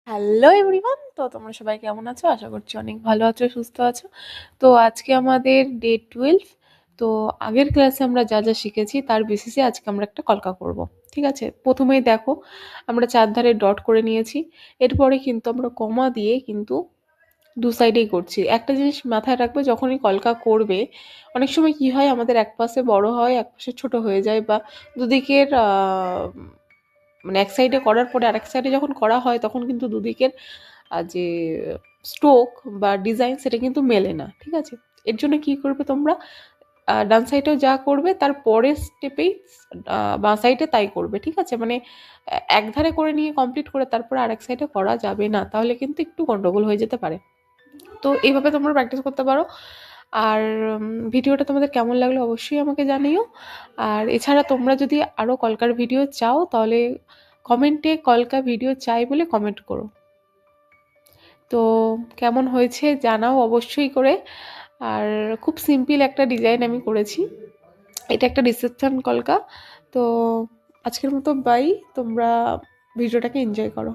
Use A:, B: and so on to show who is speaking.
A: Hello everyone, তো তোমরা সবাই কেমন আছো? আশা করছি অনেক ভালো আছো, সুস্থ আছো। তো আজকে আমাদের ডে 12। তো আগের ক্লাসে আমরা যা যা শিখেছি তার বেসিসে আজকে আমরা একটা কলকা করব। ঠিক আছে, প্রথমেই দেখো আমরা চারধারে ডট করে নিয়েছি। এরপরে কিন্তু আমরা কমা দিয়ে কিন্তু দু সাইডেই করছি। একটা জিনিস মাথায় রাখবে, যখনই কলকা করবে অনেক সময় কি হয়, আমাদের এক পাশে বড় হয়, এক পাশে ছোট হয়ে যায়, বা দুদিকের মানে এক সাইডে করার পরে আরেক সাইডে যখন করা হয় তখন কিন্তু দুদিকের যে স্ট্রোক বা ডিজাইন সেটা কিন্তু মেলে না। ঠিক আছে, এর জন্য কি করবে তোমরা, ডান সাইডেও যা করবে তার পরের স্টেপেই বাঁ সাইডে তাই করবে। ঠিক আছে, মানে এক ধারে করে নিয়ে কমপ্লিট করে তারপরে আরেক সাইডে করা যাবে না, তাহলে কিন্তু একটু গন্ডগোল হয়ে যেতে পারে। তো এইভাবে তোমরা প্র্যাকটিস করতে পারো। আর ভিডিওটা তোমাদের কেমন লাগলো অবশ্যই আমাকে জানিও। আর এছাড়া তোমরা যদি আরও কলকার ভিডিও চাও তাহলে কমেন্টে কলকা ভিডিও চাই বলে কমেন্ট করো। তো কেমন হয়েছে জানাও অবশ্যই করে। আর খুব সিম্পল একটা ডিজাইন আমি করেছি, এটা একটা রিসেপশন কলকা। তো আজকের মতো বাই, তোমরা ভিডিওটাকে এনজয় করো।